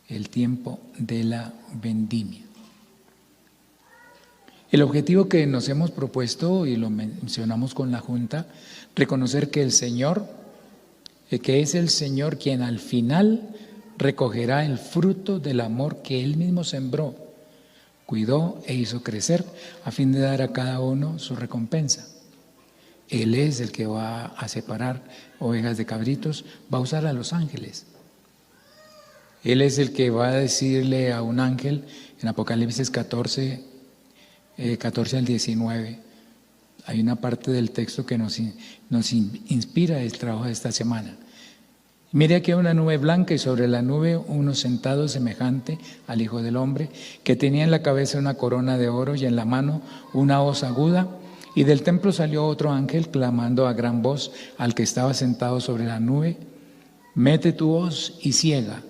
el tiempo de la vendimia. El objetivo que nos hemos propuesto, y lo mencionamos con la Junta, reconocer que el Señor, que es el Señor quien al final recogerá el fruto del amor que Él mismo sembró, cuidó e hizo crecer, a fin de dar a cada uno su recompensa. Él es el que va a separar ovejas de cabritos, va a usar a los ángeles. Él es el que va a decirle a un ángel en Apocalipsis 14 al 19. Hay una parte del texto que nos inspira el trabajo de esta semana. Mire aquí una nube blanca y sobre la nube uno sentado semejante al Hijo del Hombre, que tenía en la cabeza una corona de oro y en la mano una hoz aguda. Y del templo salió otro ángel clamando a gran voz al que estaba sentado sobre la nube: mete tu hoz y ciega,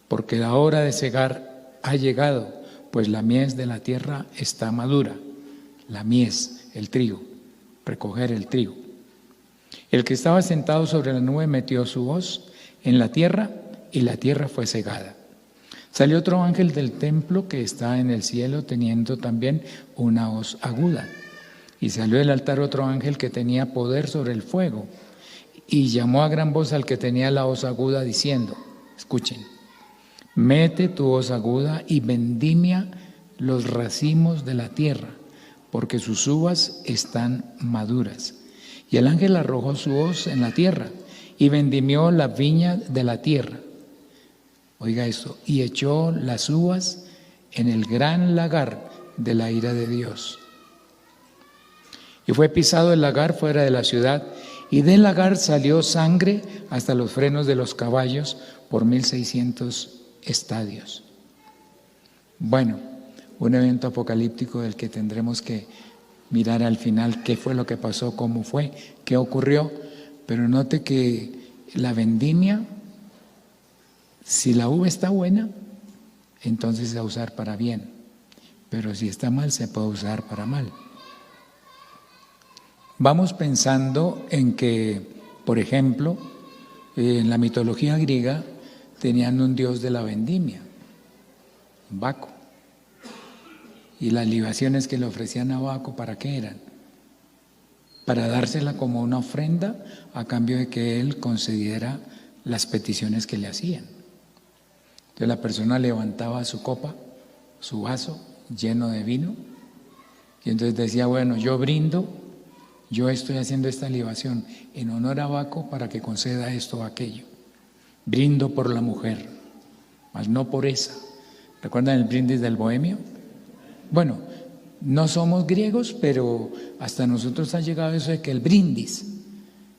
porque la hora de cegar ha llegado, pues la mies de la tierra está madura. La mies, el trigo, recoger el trigo. El que estaba sentado sobre la nube metió su hoz en la tierra y la tierra fue cegada. Salió otro ángel del templo que está en el cielo teniendo también una hoz aguda. Y salió del altar otro ángel que tenía poder sobre el fuego y llamó a gran voz al que tenía la hoz aguda diciendo, escuchen, mete tu hoz aguda y vendimia los racimos de la tierra, porque sus uvas están maduras. Y el ángel arrojó su hoz en la tierra y vendimió la viña de la tierra. Oiga esto, y echó las uvas en el gran lagar de la ira de Dios. Y fue pisado el lagar fuera de la ciudad, y del lagar salió sangre hasta los frenos de los caballos por 1600 estadios. Bueno, un evento apocalíptico del que tendremos que mirar al final qué fue lo que pasó, cómo fue, qué ocurrió, pero note que la vendimia, si la uva está buena, entonces se va a usar para bien, pero si está mal, se puede usar para mal. Vamos pensando en que, por ejemplo, en la mitología griega tenían un dios de la vendimia, Baco. Y las libaciones que le ofrecían a Baco, ¿para qué eran? Para dársela como una ofrenda a cambio de que él concediera las peticiones que le hacían. Entonces la persona levantaba su copa, su vaso lleno de vino, y entonces decía, bueno, yo brindo, yo estoy haciendo esta libación en honor a Baco para que conceda esto o aquello. Brindo por la mujer, mas no por esa. ¿Recuerdan el brindis del bohemio? Bueno, no somos griegos, pero hasta nosotros ha llegado eso de que el brindis.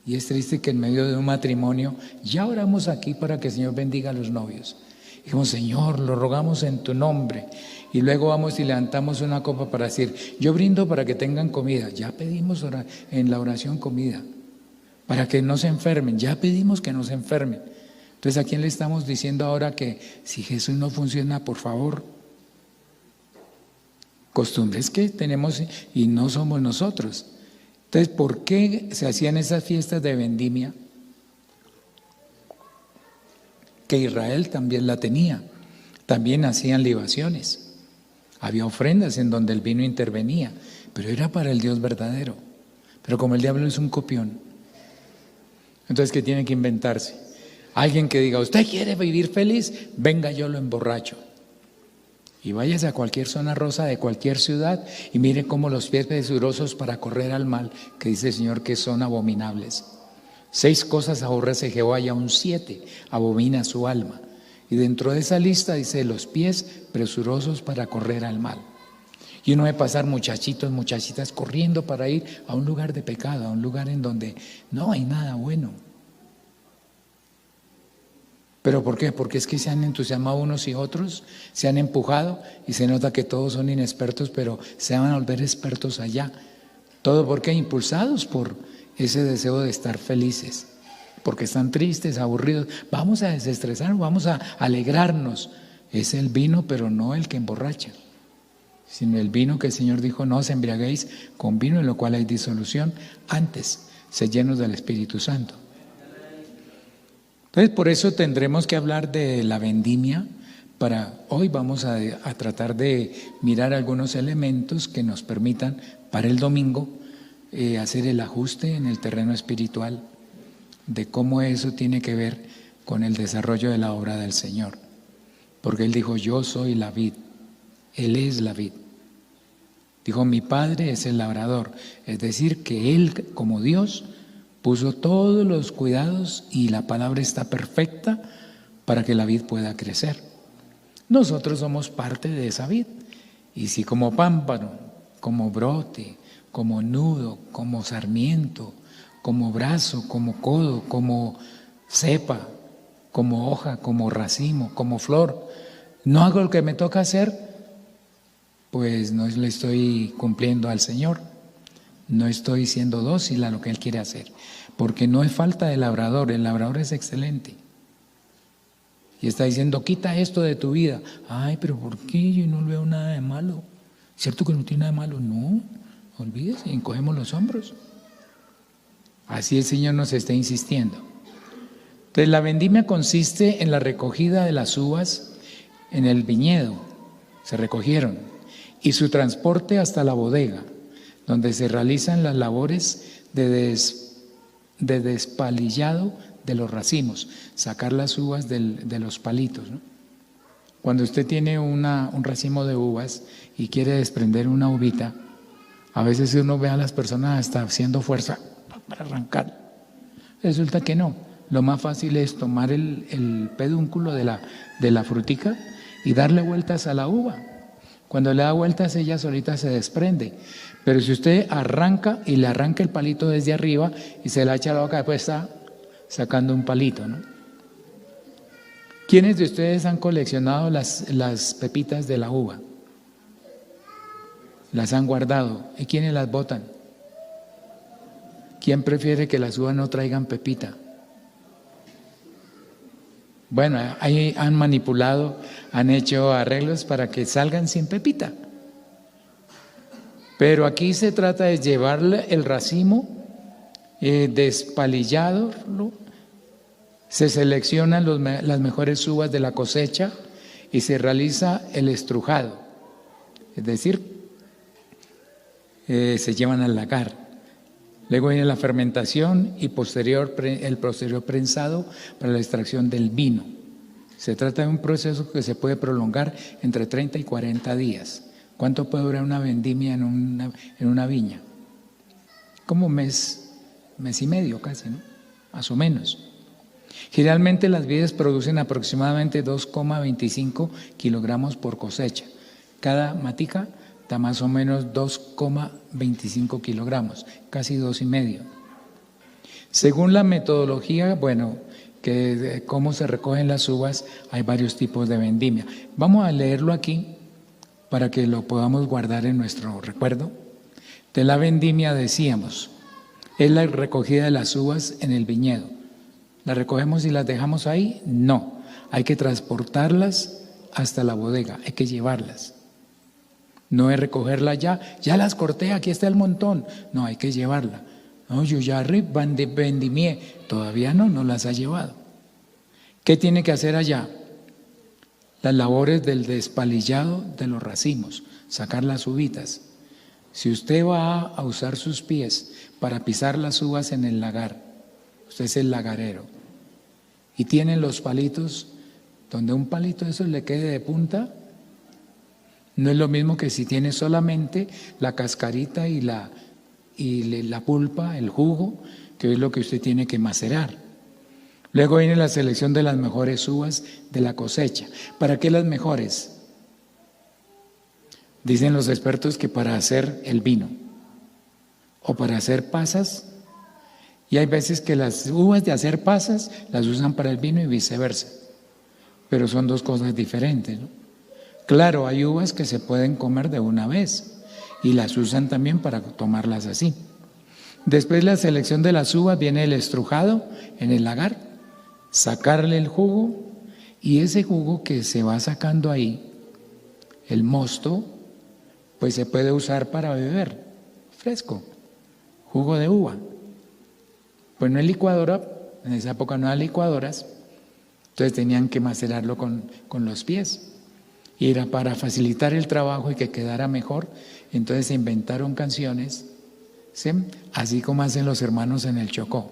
Y es triste que en medio de un matrimonio, ya oramos aquí para que el Señor bendiga a los novios. Dijimos, Señor, lo rogamos en tu nombre. Y luego vamos y levantamos una copa para decir, yo brindo para que tengan comida. Ya pedimos en la oración comida, para que no se enfermen. Ya pedimos que no se enfermen. Entonces, ¿a quién le estamos diciendo ahora que si Jesús no funciona, por favor? Costumbres que tenemos y no somos nosotros. Entonces, ¿por qué se hacían esas fiestas de vendimia? Que Israel también la tenía. También hacían libaciones. Había ofrendas en donde el vino intervenía, pero era para el Dios verdadero. Pero como el diablo es un copión, entonces ¿qué tiene que inventarse? Alguien que diga, ¿usted quiere vivir feliz? Venga, yo lo emborracho. Y váyase a cualquier zona rosa de cualquier ciudad y mire cómo los pies presurosos para correr al mal, que dice el Señor que son abominables. 6 cosas aborrece Jehová y aún 7 abomina su alma. Y dentro de esa lista dice los pies presurosos para correr al mal. Y uno ve pasar muchachitos, muchachitas corriendo para ir a un lugar de pecado, a un lugar en donde no hay nada bueno. ¿Pero por qué? Porque es que se han entusiasmado unos y otros, se han empujado y se nota que todos son inexpertos, pero se van a volver expertos allá. ¿Todo por qué? Impulsados por ese deseo de estar felices, porque están tristes, aburridos. Vamos a desestresarnos, vamos a alegrarnos. Es el vino, pero no el que emborracha, sino el vino que el Señor dijo, no os embriaguéis con vino en lo cual hay disolución, antes, sed llenos del Espíritu Santo. Entonces, por eso tendremos que hablar de la vendimia, Hoy vamos a tratar de mirar algunos elementos que nos permitan para el domingo hacer el ajuste en el terreno espiritual de cómo eso tiene que ver con el desarrollo de la obra del Señor. Porque Él dijo, yo soy la vid, Él es la vid. Dijo, mi Padre es el labrador, es decir, que Él como Dios puso todos los cuidados y la palabra está perfecta para que la vid pueda crecer. Nosotros somos parte de esa vid, y si como pámpano, como brote, como nudo, como sarmiento, como brazo, como codo, como cepa, como hoja, como racimo, como flor, no hago lo que me toca hacer, pues no le estoy cumpliendo al Señor, no estoy siendo dócil a lo que Él quiere hacer, porque no es falta de labrador, el labrador es excelente. Y está diciendo, quita esto de tu vida. Ay, pero ¿por qué? Yo no veo nada de malo. ¿Cierto que no tiene nada de malo? No, olvídese, encogemos los hombros. Así el Señor nos está insistiendo. Entonces la vendimia consiste en la recogida de las uvas en el viñedo, se recogieron, y su transporte hasta la bodega, donde se realizan las labores de despalillado de los racimos, sacar las uvas de los palitos, ¿no? Cuando usted tiene un racimo de uvas y quiere desprender una uvita, a veces uno ve a las personas hasta haciendo fuerza para arrancar. Resulta que no, lo más fácil es tomar el pedúnculo de la frutica y darle vueltas a la uva. Cuando le da vueltas ella solita se desprende, pero si usted arranca y le arranca el palito desde arriba y se la echa a la boca, después está sacando un palito, ¿no? ¿Quiénes de ustedes han coleccionado las pepitas de la uva? Las han guardado. ¿Y quiénes las botan? ¿Quién prefiere que las uvas no traigan pepita? Bueno, ahí han manipulado, han hecho arreglos para que salgan sin pepita. Pero aquí se trata de llevarle el racimo despalillado, ¿no? Se seleccionan las mejores uvas de la cosecha y se realiza el estrujado, es decir, se llevan al lagar. Luego viene la fermentación y el posterior prensado para la extracción del vino. Se trata de un proceso que se puede prolongar entre 30 y 40 días. ¿Cuánto puede durar una vendimia en una viña? Como mes y medio casi, ¿no? Más o menos. Generalmente las vides producen aproximadamente 2,25 kilogramos por cosecha. Cada matica da más o menos 2,25 kilogramos, casi 2,5. Según la metodología, bueno, que cómo se recogen las uvas, hay varios tipos de vendimia. Vamos a leerlo aquí para que lo podamos guardar en nuestro recuerdo. De la vendimia decíamos, es la recogida de las uvas en el viñedo. ¿Las recogemos y las dejamos ahí? No, hay que transportarlas hasta la bodega, hay que llevarlas. No es recogerlas ya las corté, aquí está el montón. No, hay que llevarla. No, yo ya vendimié, todavía no las ha llevado. ¿Qué tiene que hacer allá? Las labores del despalillado de los racimos, sacar las uvitas. Si usted va a usar sus pies para pisar las uvas en el lagar, usted es el lagarero, y tienen los palitos, donde un palito de esos le quede de punta, no es lo mismo que si tiene solamente la cascarita y la pulpa, el jugo, que es lo que usted tiene que macerar. Luego viene la selección de las mejores uvas de la cosecha. ¿Para qué las mejores? Dicen los expertos que para hacer el vino o para hacer pasas, y hay veces que las uvas de hacer pasas las usan para el vino y viceversa, pero son dos cosas diferentes, ¿no? Claro, hay uvas que se pueden comer de una vez y las usan también para tomarlas así. Después de la selección de las uvas viene el estrujado en el lagar, sacarle el jugo, y ese jugo que se va sacando ahí, el mosto, pues se puede usar para beber fresco, jugo de uva. Pues no es licuadora, en esa época no había licuadoras, Entonces tenían que macerarlo con los pies. Y era para facilitar el trabajo y que quedara mejor. Entonces se inventaron canciones, ¿sí?, así como hacen los hermanos en el Chocó,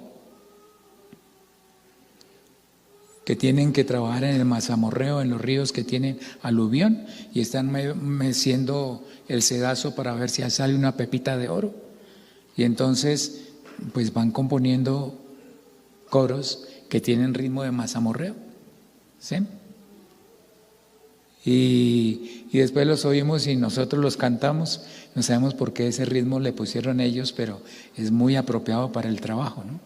que tienen que trabajar en el mazamorreo, en los ríos que tienen aluvión, y están meciendo el sedazo para ver si sale una pepita de oro. Y entonces pues van componiendo coros que tienen ritmo de mazamorreo, ¿sí? Y después los oímos y nosotros los cantamos. No sabemos por qué ese ritmo le pusieron ellos, pero es muy apropiado para el trabajo, ¿no?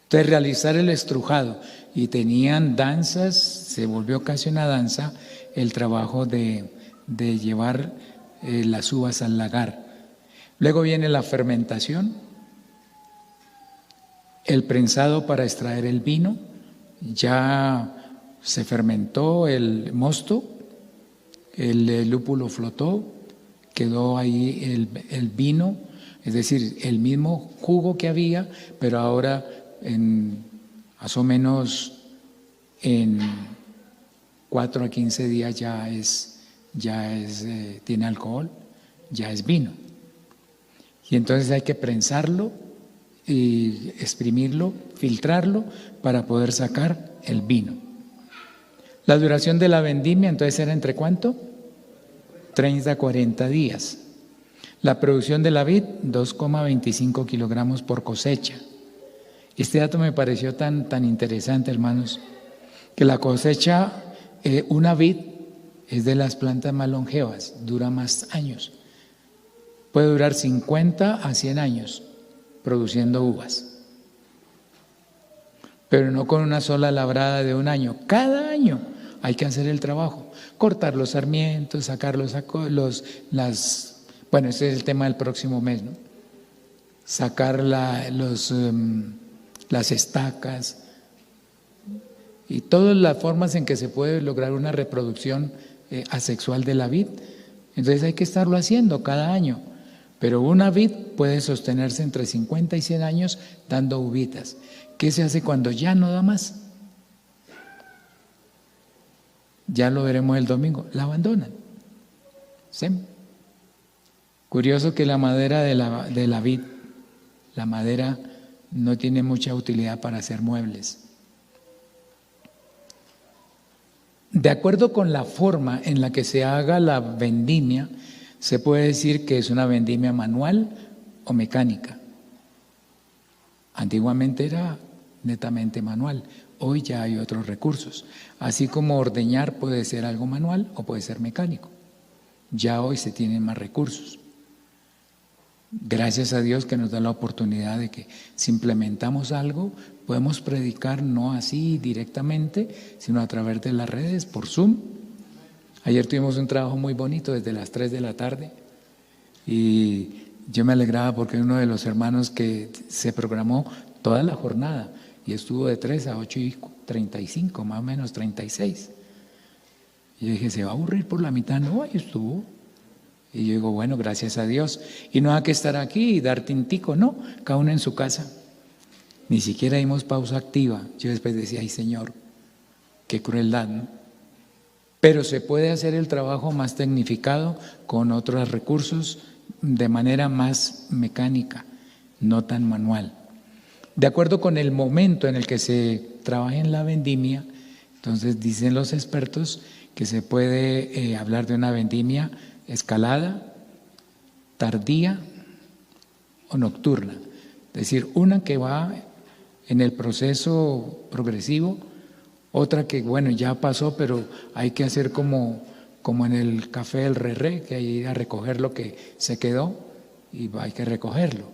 Entonces, realizar el estrujado, y tenían danzas, se volvió casi una danza el trabajo de llevar las uvas al lagar. Luego viene la fermentación, el prensado para extraer el vino. Ya se fermentó el mosto, el lúpulo flotó, quedó ahí el vino, es decir, el mismo jugo que había, pero ahora más o menos en 4 a 15 días tiene alcohol, ya es vino. Y entonces hay que prensarlo y exprimirlo, filtrarlo para poder sacar el vino. La duración de la vendimia entonces era ¿entre cuánto? 30 a 40 días. La producción de la vid, 2,25 kilogramos por cosecha. Este dato me pareció tan interesante, hermanos, que la cosecha, una vid es de las plantas más longevas, dura más años. Puede durar 50 a 100 años produciendo uvas, pero no con una sola labrada de un año. Cada año hay que hacer el trabajo, cortar los sarmientos, sacar bueno, ese es el tema del próximo mes, ¿no? Sacar las estacas y todas las formas en que se puede lograr una reproducción asexual de la vid. Entonces hay que estarlo haciendo cada año. Pero una vid puede sostenerse entre 50 y 100 años dando uvitas. ¿Qué se hace cuando ya no da más? Ya lo veremos el domingo. La abandonan. ¿Sí? Curioso que la madera de la vid, la madera no tiene mucha utilidad para hacer muebles. De acuerdo con la forma en la que se haga la vendimia, se puede decir que es una vendimia manual o mecánica. Antiguamente era netamente manual, hoy ya hay otros recursos. Así como ordeñar puede ser algo manual o puede ser mecánico. Ya hoy se tienen más recursos. Gracias a Dios que nos da la oportunidad de que si implementamos algo, podemos predicar no así directamente, sino a través de las redes, por Zoom. Ayer tuvimos un trabajo muy bonito desde las 3 de la tarde y yo me alegraba porque uno de los hermanos que se programó toda la jornada y estuvo de 3 a 8:35, más o menos 36. Y yo dije, ¿se va a aburrir por la mitad? No, ahí estuvo. Y yo digo, bueno, gracias a Dios. Y no hay que estar aquí y dar tintico, no, cada uno en su casa. Ni siquiera dimos pausa activa. Yo después decía, ay Señor, qué crueldad, ¿no? Pero se puede hacer el trabajo más tecnificado con otros recursos de manera más mecánica, no tan manual. De acuerdo con el momento en el que se trabaja en la vendimia, entonces dicen los expertos que se puede hablar de una vendimia escalada, tardía o nocturna. Es decir, una que va en el proceso progresivo, otra que, bueno, ya pasó, pero hay que hacer como en el café del Rerré, que hay que ir a recoger lo que se quedó y hay que recogerlo.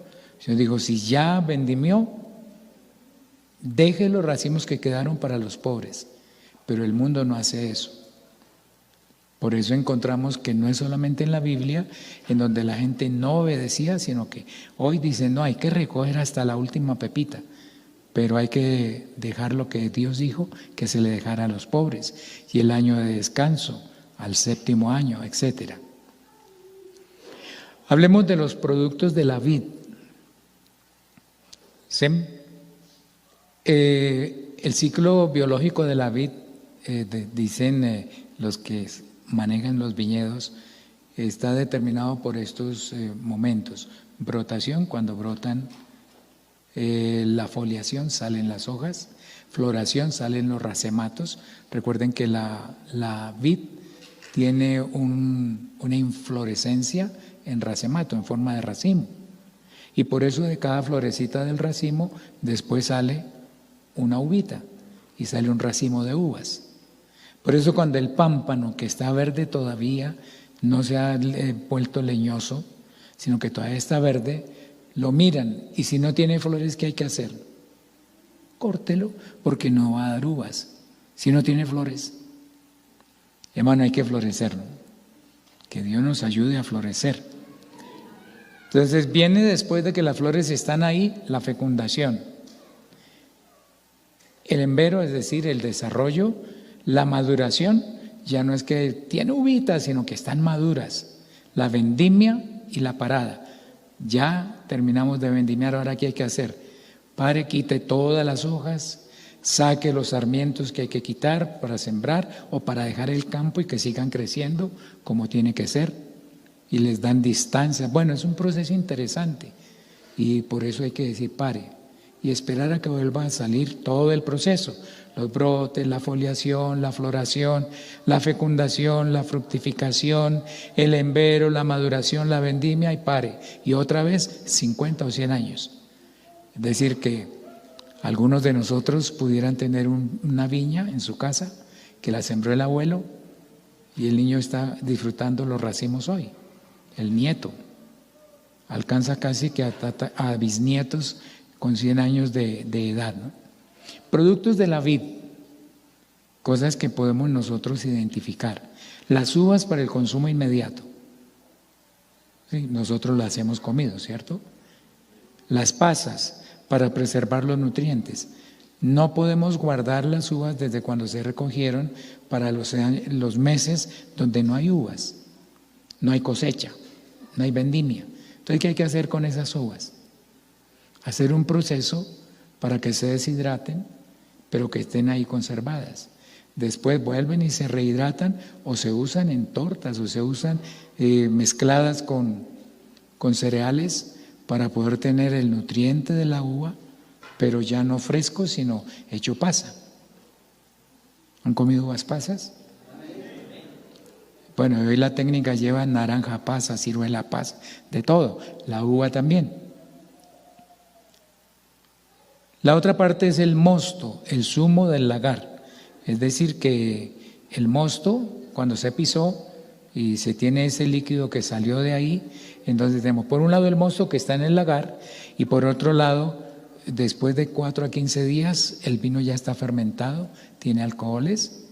Yo digo, si ya vendimió, deje los racimos que quedaron para los pobres, pero el mundo no hace eso. Por eso encontramos que no es solamente en la Biblia en donde la gente no obedecía, sino que hoy dicen, no, hay que recoger hasta la última pepita. Pero hay que dejar lo que Dios dijo, que se le dejara a los pobres, y el año de descanso, al 7º año, etc. Hablemos de los productos de la vid. El El ciclo biológico de la vid, dicen los que manejan los viñedos, está determinado por estos momentos. Brotación, cuando brotan, la foliación, salen las hojas, floración, salen los racematos. Recuerden que la vid tiene una inflorescencia en racemato, en forma de racimo. Y por eso de cada florecita del racimo después sale una uvita y sale un racimo de uvas. Por eso cuando el pámpano, que está verde todavía, no se ha vuelto leñoso, sino que todavía está verde, lo miran y si no tiene flores, ¿qué hay que hacer? Córtelo, porque no va a dar uvas si no tiene flores. Hermano, hay que florecerlo. Que Dios nos ayude a florecer. Entonces viene después de que las flores están ahí, la fecundación. El embero, es decir, el desarrollo, la maduración, ya no es que tiene uvitas, sino que están maduras. La vendimia y la parada. Ya terminamos de vendimiar, ahora ¿qué hay que hacer? Padre, quite todas las hojas, saque los sarmientos que hay que quitar para sembrar o para dejar el campo y que sigan creciendo como tiene que ser. Y les dan distancia. Bueno, es un proceso interesante y por eso hay que decir pare y esperar a que vuelva a salir todo el proceso. Los brotes, la foliación, la floración, la fecundación, la fructificación, el embero, la maduración, la vendimia y pare. Y otra vez 50 o 100 años. Es decir que algunos de nosotros pudieran tener una viña en su casa que la sembró el abuelo y el niño está disfrutando los racimos hoy. El nieto alcanza casi que a bisnietos con 100 años de edad, ¿no? Productos de la vid, cosas que podemos nosotros identificar. Las uvas para el consumo inmediato. Sí, nosotros las hemos comido, ¿cierto? Las pasas para preservar los nutrientes. No podemos guardar las uvas desde cuando se recogieron para los meses donde no hay uvas, no hay cosecha, no hay vendimia. Entonces, ¿qué hay que hacer con esas uvas? Hacer un proceso para que se deshidraten, pero que estén ahí conservadas. Después vuelven y se rehidratan o se usan en tortas o se usan mezcladas con cereales para poder tener el nutriente de la uva, pero ya no fresco, sino hecho pasa. ¿Han comido uvas pasas? Bueno, hoy la técnica lleva naranja pasa, ciruela pasa, de todo, la uva también. La otra parte es el mosto, el zumo del lagar. Es decir, que el mosto, cuando se pisó y se tiene ese líquido que salió de ahí, entonces tenemos por un lado el mosto que está en el lagar y por otro lado, después de 4 a 15 días, el vino ya está fermentado, tiene alcoholes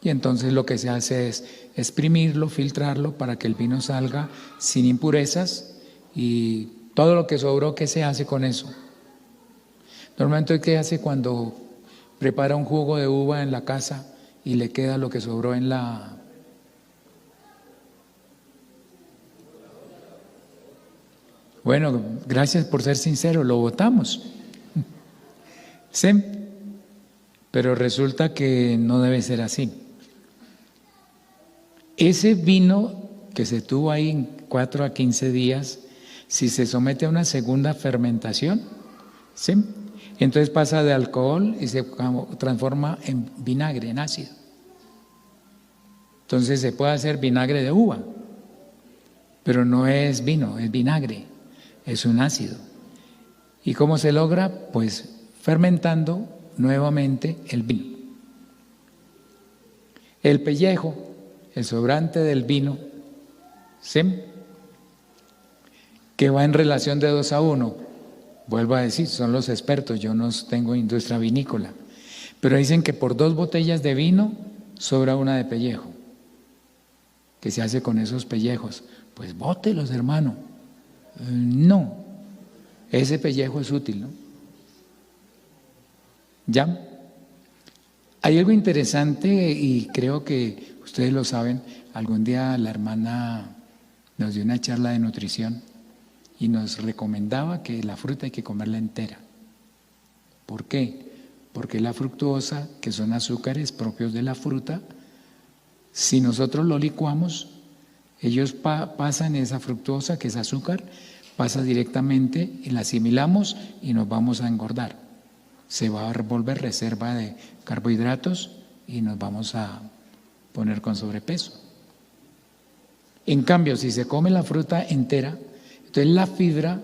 y entonces lo que se hace es exprimirlo, filtrarlo para que el vino salga sin impurezas y todo lo que sobró, ¿qué se hace con eso? Normalmente, ¿qué hace cuando prepara un jugo de uva en la casa y le queda lo que sobró en la... Bueno, gracias por ser sincero, lo botamos. Sí, pero resulta que no debe ser así. Ese vino que se tuvo ahí en 4 a 15 días, si se somete a una segunda fermentación, ¿sí?, entonces pasa de alcohol y se transforma en vinagre, en ácido. Entonces se puede hacer vinagre de uva, pero no es vino, es vinagre, es un ácido. ¿Y cómo se logra? Pues fermentando nuevamente el vino. El pellejo, el sobrante del vino, ¿sí?, que va en relación de 2 a 1. Vuelvo a decir, son los expertos, yo no tengo industria vinícola, pero dicen que por 2 botellas de vino sobra una de pellejo. ¿Qué se hace con esos pellejos? Pues bótelos, hermano. No, ese pellejo es útil, ¿no? ¿Ya? Hay algo interesante y creo que ustedes lo saben. Algún día la hermana nos dio una charla de nutrición y nos recomendaba que la fruta hay que comerla entera. ¿Por qué? porque la fructuosa, que son azúcares propios de la fruta, si nosotros lo licuamos, ellos pasan esa fructuosa, que es azúcar, pasa directamente y la asimilamos y nos vamos a engordar. Se va a volver reserva de carbohidratos y nos vamos a poner con sobrepeso. En cambio, si se come la fruta entera, entonces la fibra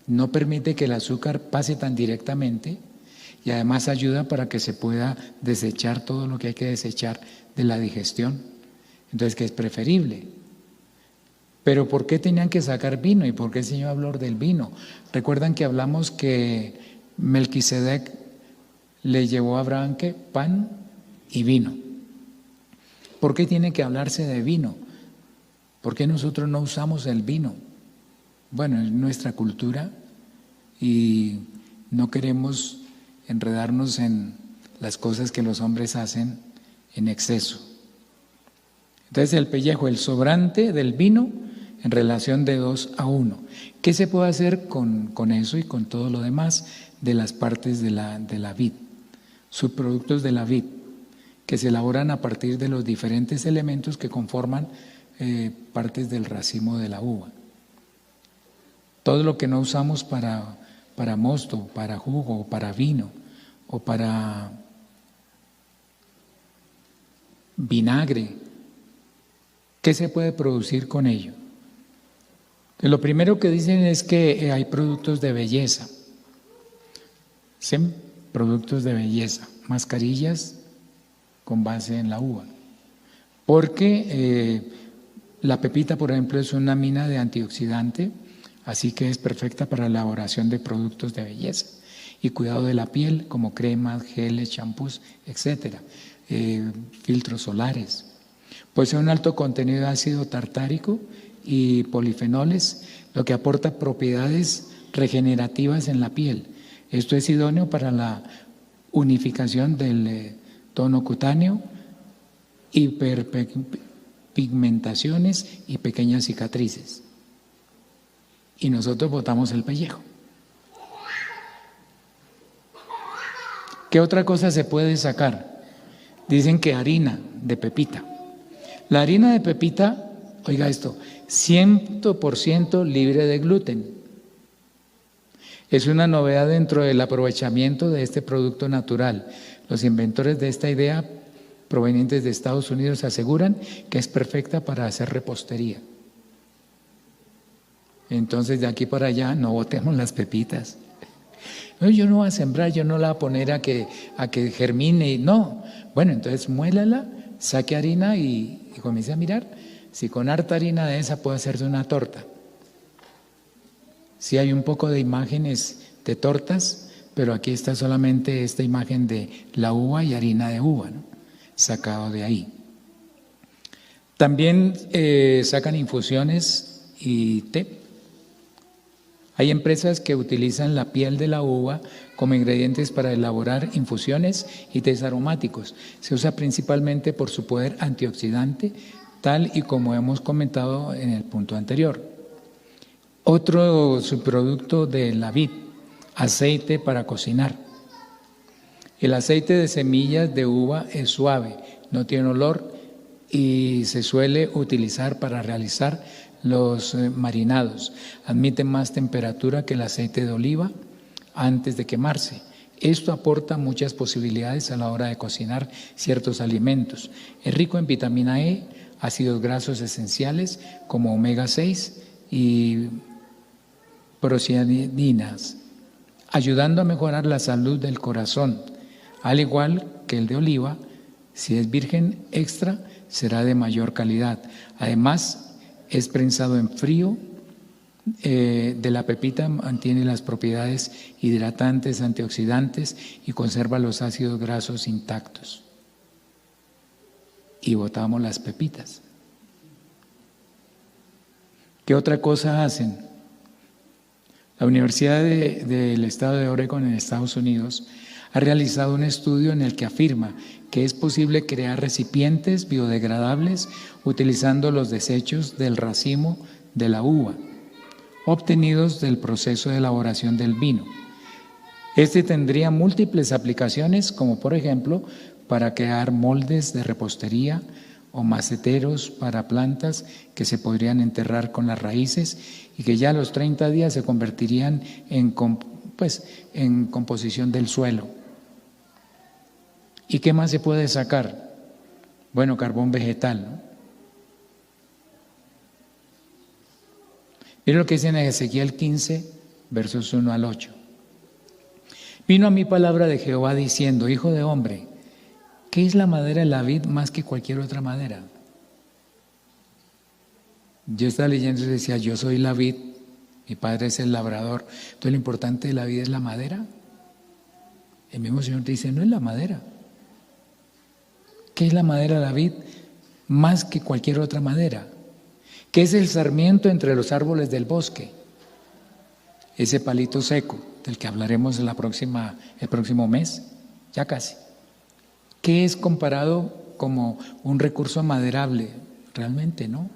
no permite que el azúcar pase tan directamente y además ayuda para que se pueda desechar todo lo que hay que desechar de la digestión. Entonces, que es preferible. Pero ¿por qué tenían que sacar vino? ¿Y por qué el Señor habló del vino? Recuerdan que hablamos que Melquisedec le llevó a Abraham ¿qué? Pan y vino. ¿Por qué tiene que hablarse de vino? ¿Por qué nosotros no usamos el vino? Bueno, es nuestra cultura y no queremos enredarnos en las cosas que los hombres hacen en exceso. Entonces el pellejo, el sobrante del vino en relación de 2:1. ¿Qué se puede hacer con eso y con todo lo demás de las partes de la vid? Subproductos de la vid, que se elaboran a partir de los diferentes elementos que conforman partes del racimo de la uva. Todo lo que no usamos para mosto, para jugo, para vino o para vinagre, ¿qué se puede producir con ello? Lo primero que dicen es que hay productos de belleza, ¿sí? Productos de belleza, mascarillas con base en la uva, porque la pepita, por ejemplo, es una mina de antioxidante, así que es perfecta para la elaboración de productos de belleza y cuidado de la piel, como cremas, geles, champús, etcétera, filtros solares. Posee un alto contenido de ácido tartárico y polifenoles, lo que aporta propiedades regenerativas en la piel. Esto es idóneo para la unificación del tono cutáneo, hiperpigmentaciones y pequeñas cicatrices. Y nosotros botamos el pellejo. ¿Qué otra cosa se puede sacar? Dicen que harina de pepita. La harina de pepita, oiga esto, 100% libre de gluten. Es una novedad dentro del aprovechamiento de este producto natural. Los inventores de esta idea, provenientes de Estados Unidos, aseguran que es perfecta para hacer repostería. Entonces, de aquí para allá, no botemos las pepitas. No, yo no voy a sembrar, yo no la voy a poner a que germine. No. Bueno, entonces muélala, saque harina y comience a mirar. Si con harta harina de esa puede hacerse una torta. Sí hay un poco de imágenes de tortas, pero aquí está solamente esta imagen de la uva y harina de uva, ¿no? Sacado de ahí. También sacan infusiones y té. Hay empresas que utilizan la piel de la uva como ingredientes para elaborar infusiones y tés aromáticos. Se usa principalmente por su poder antioxidante, tal y como hemos comentado en el punto anterior. Otro subproducto de la vid, aceite para cocinar. El aceite de semillas de uva es suave, no tiene olor y se suele utilizar para realizar los marinados. Admite más temperatura que el aceite de oliva antes de quemarse. Esto aporta muchas posibilidades a la hora de cocinar ciertos alimentos. Es rico en vitamina E, ácidos grasos esenciales como omega 6 y procianinas, ayudando a mejorar la salud del corazón, al igual que el de oliva. Si es virgen extra, será de mayor calidad. Además, es prensado en frío de la pepita, mantiene las propiedades hidratantes, antioxidantes y conserva los ácidos grasos intactos. Y botamos las pepitas. ¿Qué otra cosa hacen? La Universidad del Estado de Oregon en Estados Unidos ha realizado un estudio en el que afirma que es posible crear recipientes biodegradables utilizando los desechos del racimo de la uva, obtenidos del proceso de elaboración del vino. Este tendría múltiples aplicaciones, como por ejemplo para crear moldes de repostería o maceteros para plantas que se podrían enterrar con las raíces y que ya a los 30 días se convertirían en composición del suelo. ¿Y qué más se puede sacar? Bueno, carbón vegetal, ¿no? Miren lo que dice en Ezequiel 15, versos 1 al 8. Vino a mí palabra de Jehová diciendo: hijo de hombre, ¿qué es la madera de la vid más que cualquier otra madera? Yo estaba leyendo y decía: yo soy la vid, mi padre es el labrador. Entonces lo importante de la vid es la madera. El mismo Señor te dice: no es la madera. ¿Qué es la madera de la vid más que cualquier otra madera? ¿Qué es el sarmiento entre los árboles del bosque? Ese palito seco del que hablaremos el próximo mes, ya casi. ¿Qué es comparado como un recurso maderable? Realmente no.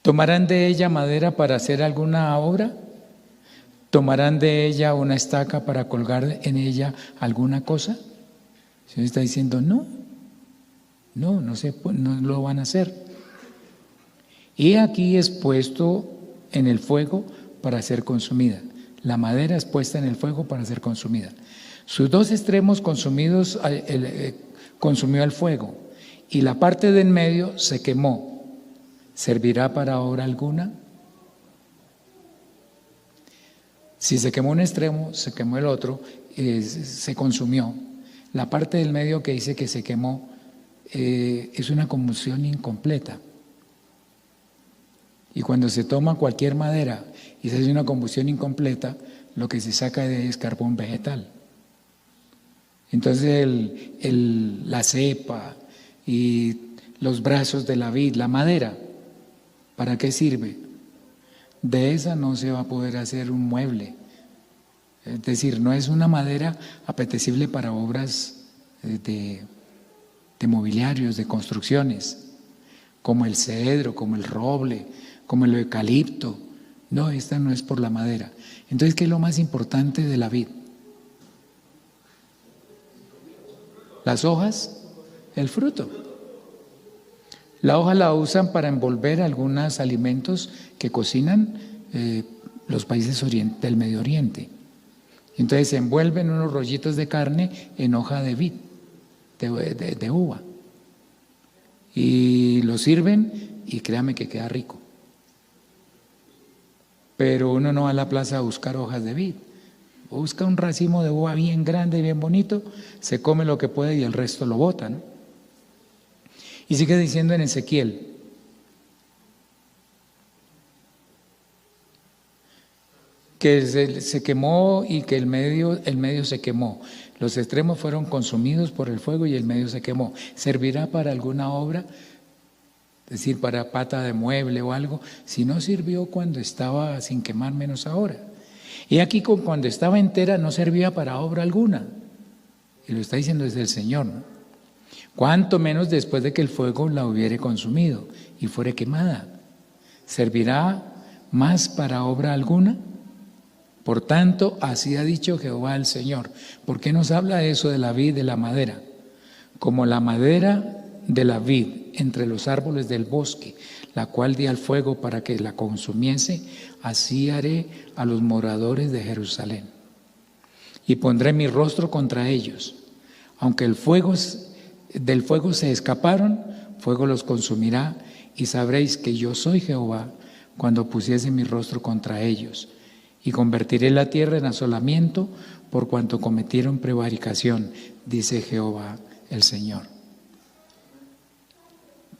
¿Tomarán de ella madera para hacer alguna obra? ¿Tomarán de ella una estaca para colgar en ella alguna cosa? El Señor está diciendo: no lo van a hacer. Y aquí es puesto en el fuego para ser consumida. La madera es puesta en el fuego para ser consumida. Sus dos extremos consumidos consumió el fuego, y la parte de en medio se quemó. ¿Servirá para obra alguna? Si se quemó un extremo, se quemó el otro, se consumió. La parte del medio que dice que se quemó es una combustión incompleta. Y cuando se toma cualquier madera y se hace una combustión incompleta, lo que se saca de ahí es carbón vegetal. Entonces la cepa y los brazos de la vid, la madera, ¿para qué sirve? De esa no se va a poder hacer un mueble. Es decir, no es una madera apetecible para obras de mobiliarios, de construcciones, como el cedro, como el roble, como el eucalipto. No, esta no es por la madera. Entonces, ¿qué es lo más importante de la vid? Las hojas, el fruto. La hoja la usan para envolver algunos alimentos que cocinan los países del Medio Oriente. Entonces se envuelven unos rollitos de carne en hoja de vid, de uva. Y lo sirven y créame que queda rico. Pero uno no va a la plaza a buscar hojas de vid. Busca un racimo de uva bien grande y bien bonito, se come lo que puede y el resto lo bota, ¿no? Y sigue diciendo en Ezequiel: que se quemó y que el medio se quemó. Los extremos fueron consumidos por el fuego y el medio se quemó. ¿Servirá para alguna obra? Es decir, para pata de mueble o algo. Si no sirvió cuando estaba sin quemar, menos ahora. Y aquí cuando estaba entera no servía para obra alguna. Y lo está diciendo desde el Señor, ¿no? Cuanto menos después de que el fuego la hubiere consumido y fuere quemada. ¿Servirá más para obra alguna? Por tanto, así ha dicho Jehová el Señor. ¿Por qué nos habla eso de la vid, de la madera? Como la madera de la vid entre los árboles del bosque, la cual di al fuego para que la consumiese, así haré a los moradores de Jerusalén. Y pondré mi rostro contra ellos. Aunque del fuego se escaparon, fuego los consumirá, y sabréis que yo soy Jehová cuando pusiese mi rostro contra ellos. Y convertiré la tierra en asolamiento por cuanto cometieron prevaricación, dice Jehová el Señor.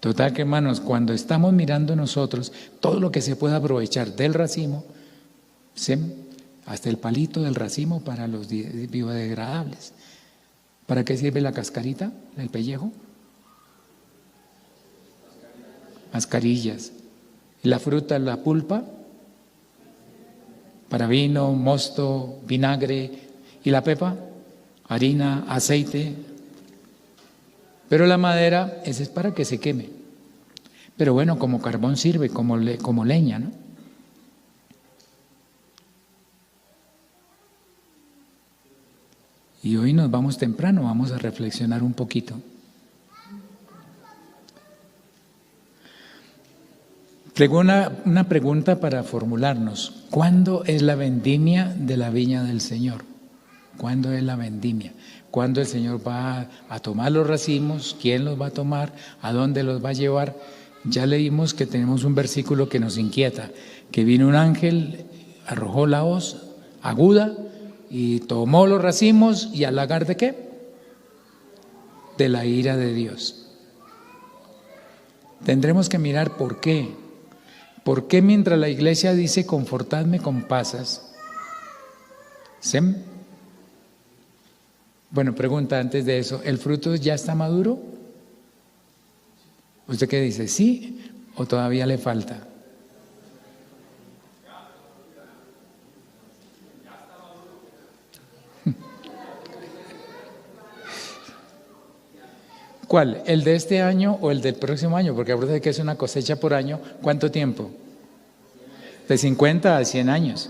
Total que, hermanos, cuando estamos mirando nosotros todo lo que se puede aprovechar del racimo, hasta el palito del racimo para los biodegradables. ¿Para qué sirve la cascarita, el pellejo? Mascarillas. ¿Y la fruta, la pulpa? Para vino, mosto, vinagre. ¿Y la pepa? Harina, aceite. Pero la madera, esa es para que se queme. Pero bueno, como carbón sirve, como leña, ¿no? Y hoy nos vamos temprano, vamos a reflexionar un poquito. Traigo una pregunta para formularnos. ¿Cuándo es la vendimia de la viña del Señor? ¿Cuándo es la vendimia? ¿Cuándo el Señor va a tomar los racimos? ¿Quién los va a tomar? ¿A dónde los va a llevar? Ya leímos que tenemos un versículo que nos inquieta, que vino un ángel, arrojó la hoz aguda y tomó los racimos, ¿y al lagar de qué? De la ira de Dios. Tendremos que mirar por qué. ¿Por qué mientras la iglesia dice confortadme con pasas? ¿Sem? Bueno, pregunta antes de eso, ¿el fruto ya está maduro? ¿Usted qué dice? ¿Sí o todavía le falta? ¿Cuál? ¿El de este año o el del próximo año? Porque acuérdense que es una cosecha por año. ¿Cuánto tiempo? De 50 a 100 años.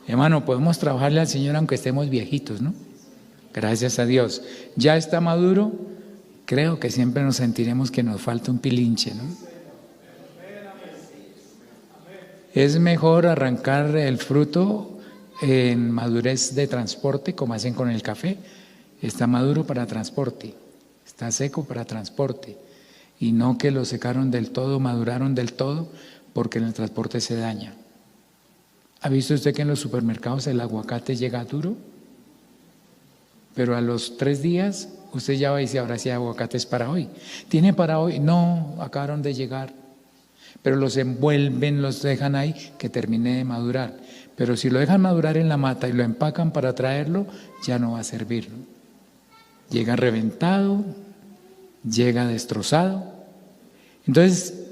Hermano, podemos trabajarle al Señor aunque estemos viejitos, ¿no? Gracias a Dios. ¿Ya está maduro? Creo que siempre nos sentiremos que nos falta un pilinche, ¿no? Es mejor arrancar el fruto en madurez de transporte, como hacen con el café. Está maduro para transporte, está seco para transporte. Y no que lo secaron del todo, maduraron del todo, porque en el transporte se daña. ¿Ha visto usted que en los supermercados el aguacate llega duro? Pero a los 3 días usted ya va y dice, ahora sí hay aguacates para hoy. ¿Tiene para hoy? No, acabaron de llegar. Pero los envuelven, los dejan ahí, que termine de madurar. Pero si lo dejan madurar en la mata y lo empacan para traerlo, ya no va a servir, ¿no? Llega reventado, llega destrozado. Entonces,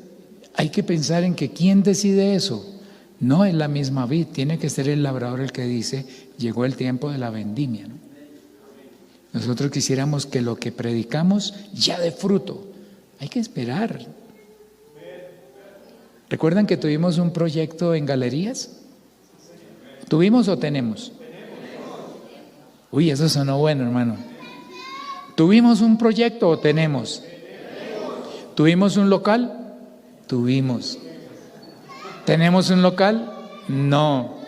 hay que pensar en que ¿quién decide eso? No es la misma vid, tiene que ser el labrador el que dice, llegó el tiempo de la vendimia, ¿no? Nosotros quisiéramos que lo que predicamos ya dé fruto. Hay que esperar. ¿Recuerdan que tuvimos un proyecto en galerías? ¿Tuvimos o tenemos? Uy, eso sonó bueno, hermano. ¿Tuvimos un proyecto o tenemos? ¿Tuvimos un local? Tuvimos. ¿Tenemos un local? No.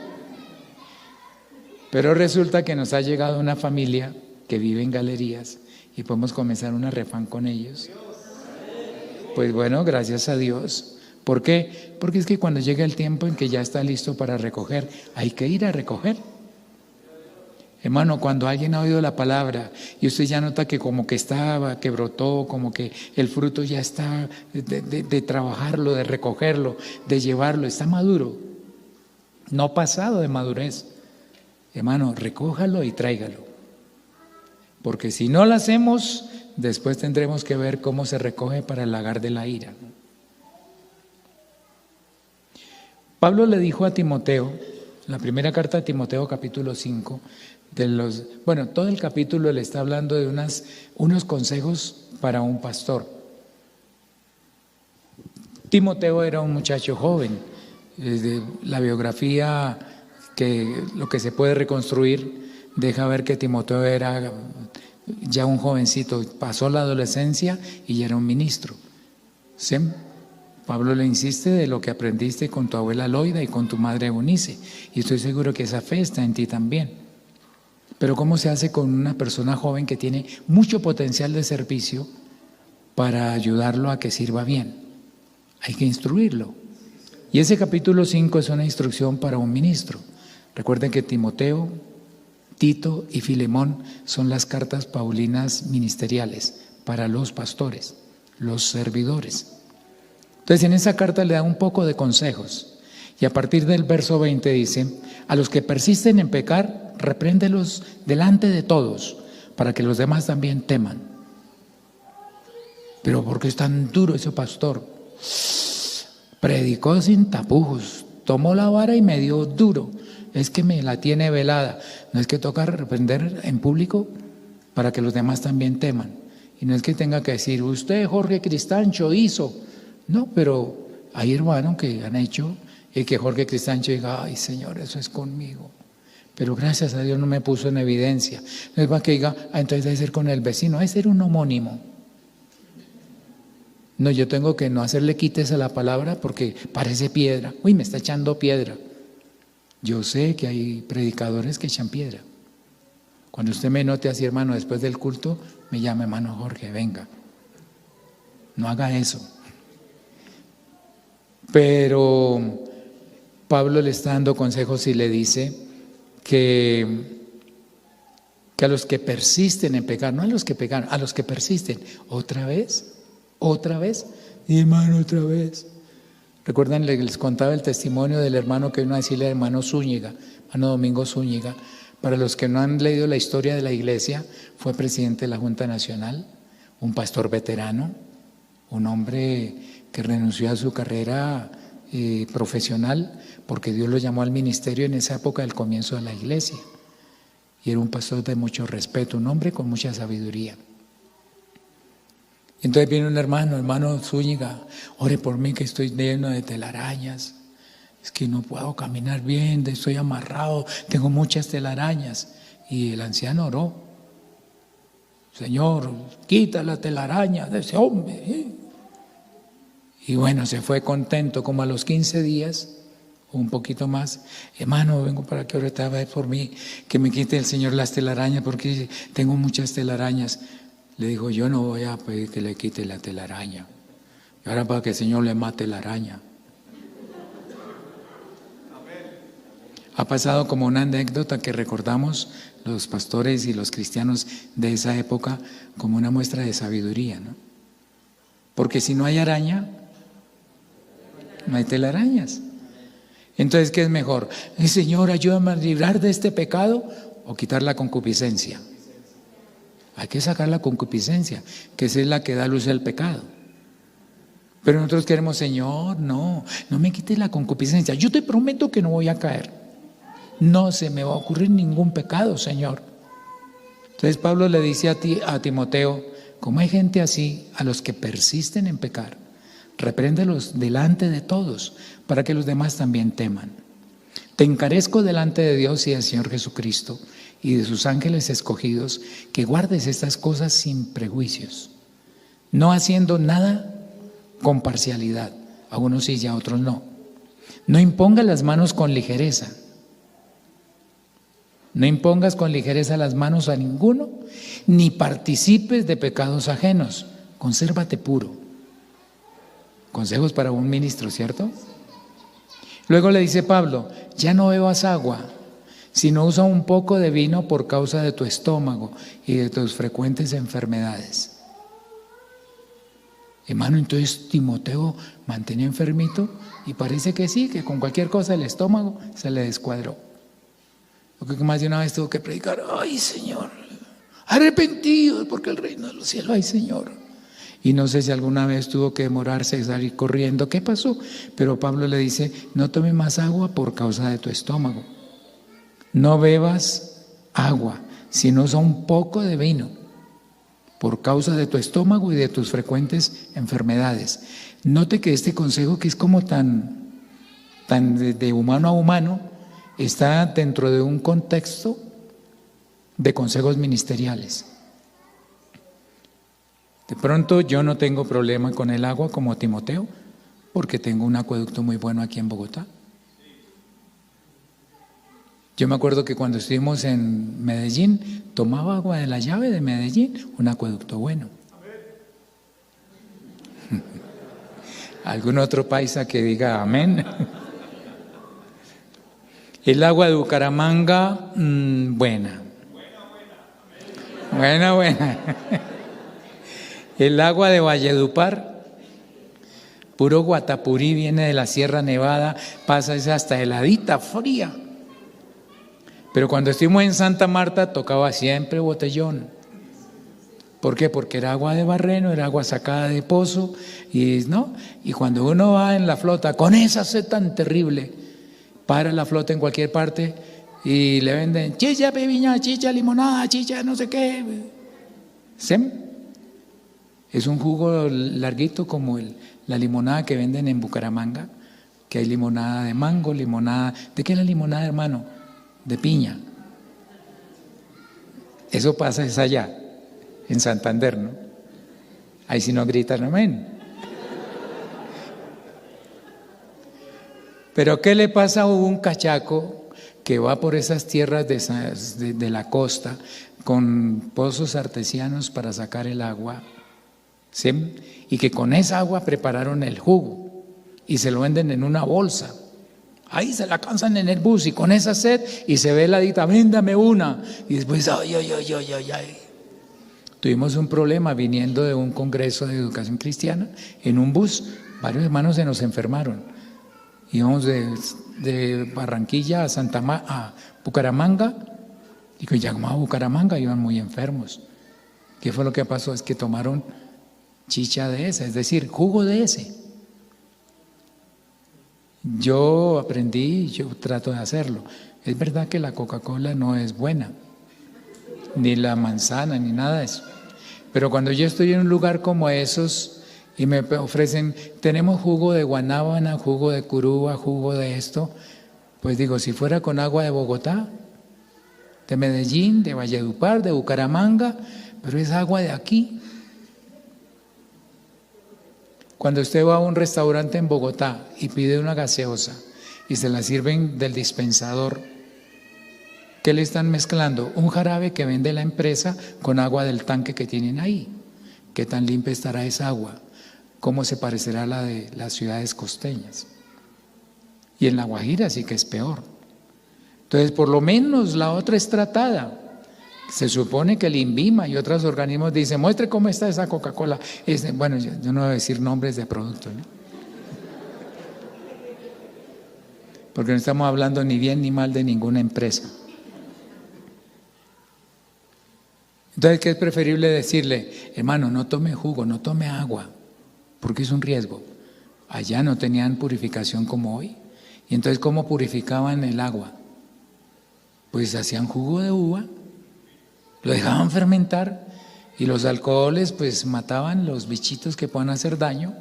Pero resulta que nos ha llegado una familia que vive en galerías y podemos comenzar una refán con ellos. Pues bueno, gracias a Dios. ¿Por qué? Porque es que cuando llega el tiempo en que ya está listo para recoger, hay que ir a recoger. Hermano, cuando alguien ha oído la palabra y usted ya nota que como que estaba, que brotó, como que el fruto ya está de trabajarlo, de recogerlo, de llevarlo, está maduro, no pasado de madurez. Hermano, recójalo y tráigalo. Porque si no lo hacemos, después tendremos que ver cómo se recoge para el lagar de la ira. Pablo le dijo a Timoteo, la primera carta de Timoteo capítulo 5, todo el capítulo le está hablando de unos consejos para un pastor. Timoteo era un muchacho joven, desde la biografía, que lo que se puede reconstruir, deja ver que Timoteo era ya un jovencito, pasó la adolescencia y ya era un ministro. ¿Sí? Pablo le insiste de lo que aprendiste con tu abuela Loida y con tu madre Eunice, y estoy seguro que esa fe está en ti también. Pero ¿cómo se hace con una persona joven que tiene mucho potencial de servicio para ayudarlo a que sirva bien? Hay que instruirlo. Y ese capítulo 5 es una instrucción para un ministro. Recuerden que Timoteo, Tito y Filemón son las cartas paulinas ministeriales para los pastores, los servidores. Entonces en esa carta le da un poco de consejos y a partir del verso 20 dice, a los que persisten en pecar, repréndelos delante de todos para que los demás también teman. Pero ¿por qué es tan duro ese pastor? Predicó sin tapujos, tomó la vara y me dio duro. Es que me la tiene velada. No es que toca reprender en público para que los demás también teman. Y no es que tenga que decir, usted Jorge Cristancho hizo. No, pero hay hermanos que han hecho y que Jorge Cristancho diga, ay Señor, eso es conmigo. pero gracias a Dios no me puso en evidencia. No es para que diga, entonces debe ser con el vecino, ese era un homónimo. No, yo tengo que no hacerle quites a la palabra porque parece piedra. Uy, me está echando piedra. Yo sé que hay predicadores que echan piedra. Cuando usted me note así, hermano, después del culto, me llama, hermano Jorge, venga. No haga eso. Pero Pablo le está dando consejos y le dice que a los que persisten en pecar, no a los que pecaron, a los que persisten, otra vez, y hermano, otra vez. Recuerdan, les contaba el testimonio del hermano que vino a decirle al hermano Zúñiga, hermano Domingo Zúñiga. Para los que no han leído la historia de la iglesia, fue presidente de la Junta Nacional, un pastor veterano, un hombre que renunció a su carrera profesional porque Dios lo llamó al ministerio en esa época del comienzo de la iglesia. Y era un pastor de mucho respeto, un hombre con mucha sabiduría. Entonces viene un hermano Zúñiga, ore por mí que estoy lleno de telarañas. Es que no puedo caminar bien, estoy amarrado, tengo muchas telarañas. Y el anciano oró. Señor, quita la telaraña de ese hombre. Y bueno, se fue contento, como a los 15 días, o un poquito más. Hermano, vengo para que ore por mí, que me quite el Señor las telarañas, porque tengo muchas telarañas. Le dijo, yo no voy a pedir que le quite la telaraña. Y ahora para que el Señor le mate la araña. Ha pasado como una anécdota que recordamos los pastores y los cristianos de esa época como una muestra de sabiduría, ¿no? Porque si no hay araña, no hay telarañas. Entonces, ¿qué es mejor? Señor, ayúdame a librar de este pecado o quitar la concupiscencia. Hay que sacar la concupiscencia, que esa es la que da luz al pecado. Pero nosotros queremos, Señor, no me quites la concupiscencia. Yo te prometo que no voy a caer. No se me va a ocurrir ningún pecado, Señor. Entonces Pablo le dice a Timoteo, como hay gente así, a los que persisten en pecar, repréndelos delante de todos, para que los demás también teman. Te encarezco delante de Dios y del Señor Jesucristo y de sus ángeles escogidos, que guardes estas cosas sin prejuicios, no haciendo nada con parcialidad, a unos sí y a otros no. No impongas las manos con ligereza. No impongas con ligereza las manos a ninguno, ni participes de pecados ajenos. Consérvate puro. Consejos para un ministro, ¿cierto? Luego le dice Pablo, ya no bebas agua, sino usa un poco de vino por causa de tu estómago y de tus frecuentes enfermedades. Hermano, entonces Timoteo mantenía enfermito y parece que sí, que con cualquier cosa el estómago se le descuadró. Porque más de una vez tuvo que predicar, ay Señor, arrepentidos porque el reino de los cielos, ay Señor. Y no sé si alguna vez tuvo que demorarse, salir corriendo, ¿qué pasó? Pero Pablo le dice, no tomes más agua por causa de tu estómago. No bebas agua, sino usa un poco de vino por causa de tu estómago y de tus frecuentes enfermedades. Note que este consejo, que es como tan de humano a humano, está dentro de un contexto de consejos ministeriales. De pronto yo no tengo problema con el agua como Timoteo, porque tengo un acueducto muy bueno aquí en Bogotá. Yo me acuerdo que cuando estuvimos en Medellín, tomaba agua de la llave de Medellín, un acueducto bueno. ¿Algún otro paisa que diga amén? El agua de Bucaramanga, buena. Buena. El agua de Valledupar, puro Guatapurí, viene de la Sierra Nevada, pasa hasta heladita, fría. Pero cuando estuvimos en Santa Marta tocaba siempre botellón. ¿Por qué? Porque era agua de barreno, era agua sacada de pozo, y cuando uno va en la flota con esa sed tan terrible, para la flota en cualquier parte y le venden chicha, piña, chicha, limonada, chicha, no sé qué. ¿Sem? Es un jugo larguito como la limonada que venden en Bucaramanga, que hay limonada de mango, limonada. ¿De qué es la limonada, hermano? De piña. Eso pasa es allá, en Santander, ¿no? Ahí sí no gritan amén. Pero ¿qué le pasa a un cachaco que va por esas tierras de la costa con pozos artesianos para sacar el agua? ¿Sí? Y que con esa agua prepararon el jugo y se lo venden en una bolsa. Ahí se la cansan en el bus y con esa sed y se ve heladita, ven, dame una. Y después, ay. Tuvimos un problema viniendo de un congreso de educación cristiana en un bus. Varios hermanos se nos enfermaron. Íbamos de Barranquilla a Bucaramanga. Y cuando llegamos a Bucaramanga iban muy enfermos. ¿Qué fue lo que pasó? Es que tomaron chicha de esa, es decir, jugo de ese. Yo aprendí, yo trato de hacerlo. Es verdad que la Coca-Cola no es buena, ni la manzana, ni nada de eso. Pero cuando yo estoy en un lugar como esos y me ofrecen, tenemos jugo de guanábana, jugo de curuba, jugo de esto, pues digo, si fuera con agua de Bogotá, de Medellín, de Valledupar, de Bucaramanga, pero es agua de aquí. Cuando usted va a un restaurante en Bogotá y pide una gaseosa y se la sirven del dispensador, ¿qué le están mezclando? Un jarabe que vende la empresa con agua del tanque que tienen ahí. ¿Qué tan limpia estará esa agua? ¿Cómo se parecerá a la de las ciudades costeñas? Y en La Guajira sí que es peor. Entonces, por lo menos la otra es tratada. Se supone que el INVIMA y otros organismos dicen, muestre cómo está esa Coca-Cola. Bueno, yo no voy a decir nombres de productos, ¿no? Porque no estamos hablando ni bien ni mal de ninguna empresa. Entonces, ¿qué es preferible decirle? Hermano, no tome jugo, no tome agua, porque es un riesgo. Allá no tenían purificación como hoy. Y entonces, ¿cómo purificaban el agua? Pues hacían jugo de uva, lo dejaban fermentar y los alcoholes pues mataban los bichitos que puedan hacer daño,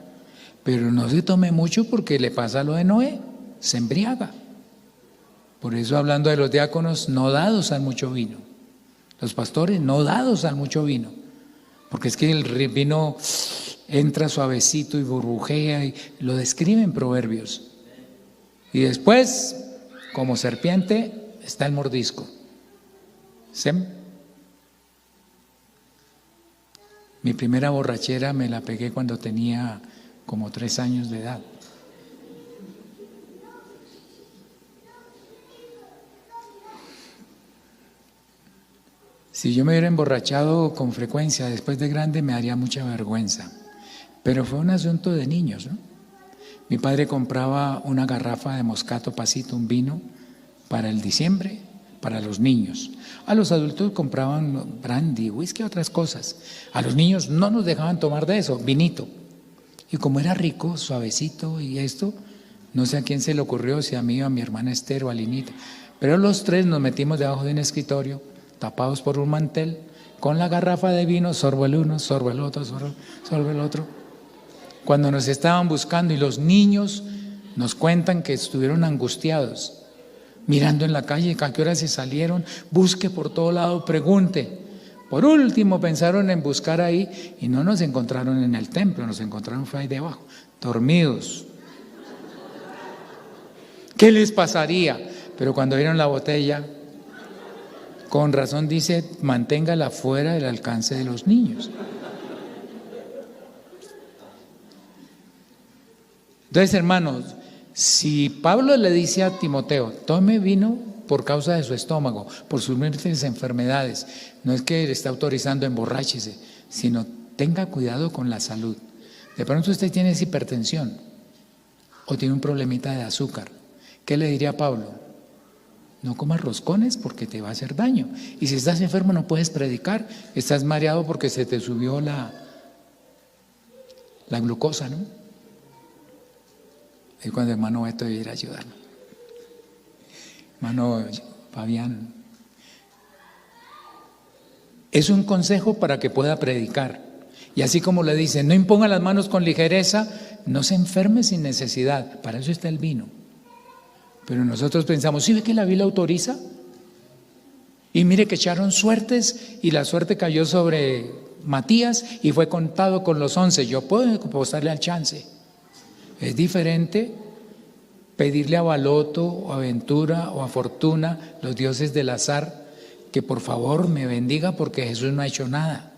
pero no se tome mucho porque le pasa lo de Noé, se embriaga. Por eso, hablando de los diáconos, no dados al mucho vino, los pastores no dados al mucho vino, porque es que el vino entra suavecito y burbujea, y lo describe en Proverbios. Y después, como serpiente, está el mordisco. ¿Sí? Mi primera borrachera me la pegué cuando tenía como 3 años de edad. Si yo me hubiera emborrachado con frecuencia después de grande me daría mucha vergüenza, pero fue un asunto de niños, ¿no? Mi padre compraba una garrafa de Moscato Pasito, un vino, para el diciembre, para los niños. A los adultos compraban brandy, whisky, otras cosas. A los niños no nos dejaban tomar de eso, vinito. Y como era rico, suavecito y esto, no sé a quién se le ocurrió, si a mí o a mi hermana Esther o a Linita, pero los 3 nos metimos debajo de un escritorio, tapados por un mantel, con la garrafa de vino, sorbo el uno, sorbo el otro, sorbo el otro. Cuando nos estaban buscando y los niños nos cuentan que estuvieron angustiados, mirando en la calle, a qué hora se salieron, busque por todo lado, pregunte. Por último pensaron en buscar ahí y no nos encontraron en el templo, nos encontraron fue ahí debajo, dormidos. ¿Qué les pasaría? Pero cuando vieron la botella, con razón dice, manténgala fuera del alcance de los niños. Entonces, hermanos, si Pablo le dice a Timoteo, tome vino por causa de su estómago, por sus múltiples enfermedades, no es que le está autorizando emborráchese, sino tenga cuidado con la salud. De pronto usted tiene hipertensión o tiene un problemita de azúcar. ¿Qué le diría a Pablo? No comas roscones porque te va a hacer daño. Y si estás enfermo no puedes predicar, estás mareado porque se te subió la glucosa, ¿no? Es cuando el hermano Beto debe ir a ayudarnos. Hermano Fabián. Es un consejo para que pueda predicar. Y así como le dice, no imponga las manos con ligereza, no se enferme sin necesidad. Para eso está el vino. Pero nosotros pensamos, ¿sí ve que la Biblia autoriza? Y mire que echaron suertes y la suerte cayó sobre Matías y fue contado con los 11. Yo puedo apostarle al chance. Es diferente pedirle a Baloto o a Ventura o a Fortuna, los dioses del azar, que por favor me bendiga porque Jesús no ha hecho nada.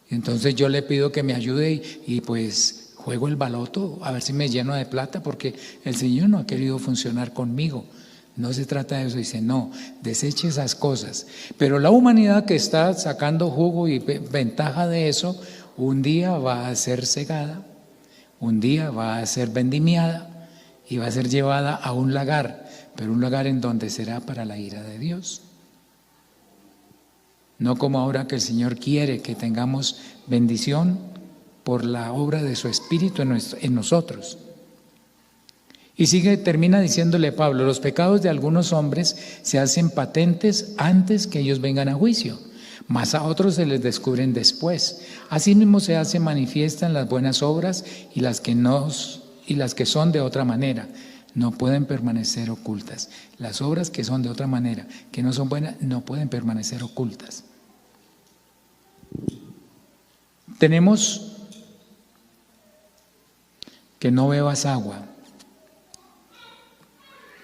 Entonces yo le pido que me ayude y pues juego el baloto a ver si me lleno de plata porque el Señor no ha querido funcionar conmigo. No se trata de eso, dice, no, deseche esas cosas. Pero la humanidad que está sacando jugo y ventaja de eso, un día va a ser cegada, un día va a ser vendimiada y va a ser llevada a un lagar, pero un lagar en donde será para la ira de Dios. No como ahora que el Señor quiere que tengamos bendición por la obra de su Espíritu en nosotros. Y termina diciéndole Pablo, los pecados de algunos hombres se hacen patentes antes que ellos vengan a juicio, mas a otros se les descubren después. Asimismo se hacen manifiestas las buenas obras y las que son de otra manera. No pueden permanecer ocultas. Las obras que son de otra manera, que no son buenas, no pueden permanecer ocultas. Tenemos que no bebas agua.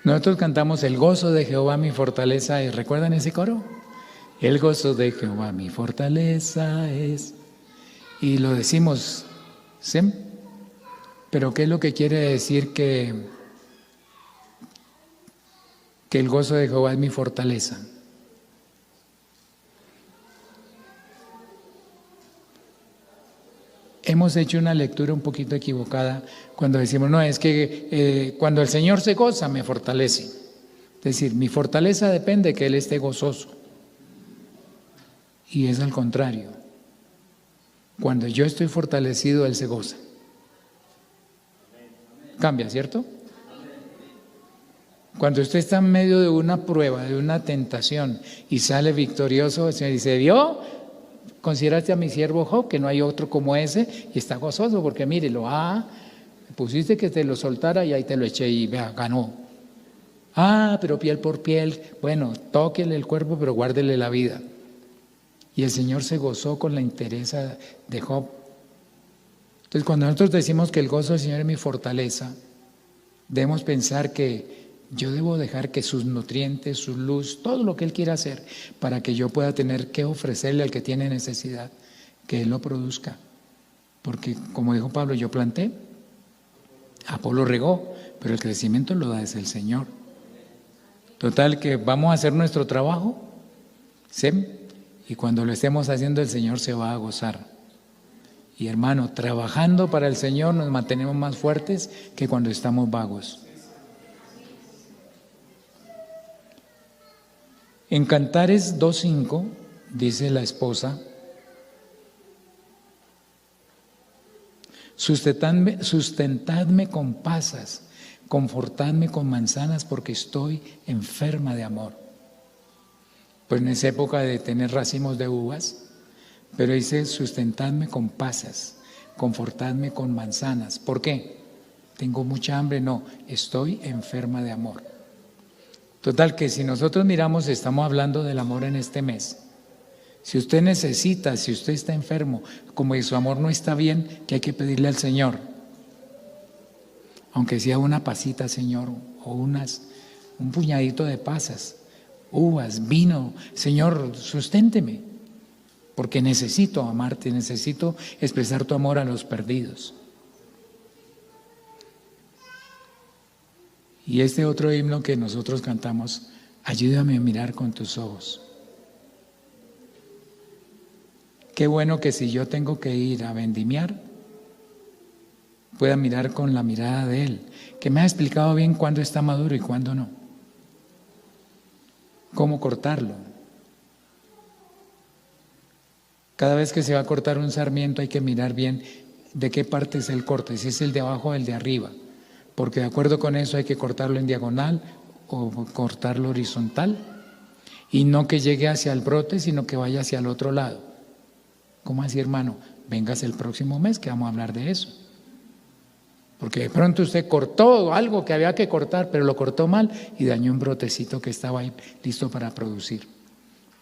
Nosotros cantamos el gozo de Jehová mi fortaleza es. ¿Recuerdan ese coro? El gozo de Jehová mi fortaleza es. Y lo decimos, ¿sí? Pero ¿qué es lo que quiere decir que el gozo de Jehová es mi fortaleza? Hemos hecho una lectura un poquito equivocada cuando decimos, no, es que cuando el Señor se goza me fortalece. Es decir, mi fortaleza depende de que Él esté gozoso. Y es al contrario. Cuando yo estoy fortalecido, Él se goza. Cambia, ¿cierto? Cuando usted está en medio de una prueba, de una tentación y sale victorioso, el Señor dice, ¿vio? Consideraste a mi siervo Job, que no hay otro como ese, y está gozoso porque mire, pusiste que te lo soltara y ahí te lo eché y vea, ganó. Pero piel por piel, bueno, tóquele el cuerpo, pero guárdele la vida. Y el Señor se gozó con la entereza de Job. Entonces, cuando nosotros decimos que el gozo del Señor es mi fortaleza, debemos pensar que yo debo dejar que sus nutrientes, su luz, todo lo que Él quiera hacer para que yo pueda tener que ofrecerle al que tiene necesidad, que Él lo produzca. Porque como dijo Pablo, yo planté, Apolo regó, pero el crecimiento lo da es el Señor. Total que vamos a hacer nuestro trabajo, ¿sí? Y cuando lo estemos haciendo el Señor se va a gozar. Y hermano, trabajando para el Señor nos mantenemos más fuertes que cuando estamos vagos. En Cantares 2:5 dice la esposa, sustentadme con pasas, confortadme con manzanas porque estoy enferma de amor. Pues no es época de tener racimos de uvas, pero dice sustentadme con pasas, confortadme con manzanas. ¿Por qué? ¿Tengo mucha hambre? No, estoy enferma de amor. Total que si nosotros miramos, estamos hablando del amor en este mes. Si usted necesita, si usted está enfermo, como su amor no está bien, ¿qué hay que pedirle al Señor? Aunque sea una pasita, Señor, o un puñadito de pasas, uvas, vino, Señor, susténteme, porque necesito amarte, necesito expresar tu amor a los perdidos. Y este otro himno que nosotros cantamos, ayúdame a mirar con tus ojos. Qué bueno que si yo tengo que ir a vendimiar, pueda mirar con la mirada de Él, que me ha explicado bien cuándo está maduro y cuándo no. Cómo cortarlo. Cada vez que se va a cortar un sarmiento hay que mirar bien de qué parte es el corte, si es el de abajo o el de arriba. Porque de acuerdo con eso hay que cortarlo en diagonal o cortarlo horizontal y no que llegue hacia el brote, sino que vaya hacia el otro lado. ¿Cómo así, hermano? Véngase el próximo mes que vamos a hablar de eso. Porque de pronto usted cortó algo que había que cortar, pero lo cortó mal y dañó un brotecito que estaba ahí listo para producir.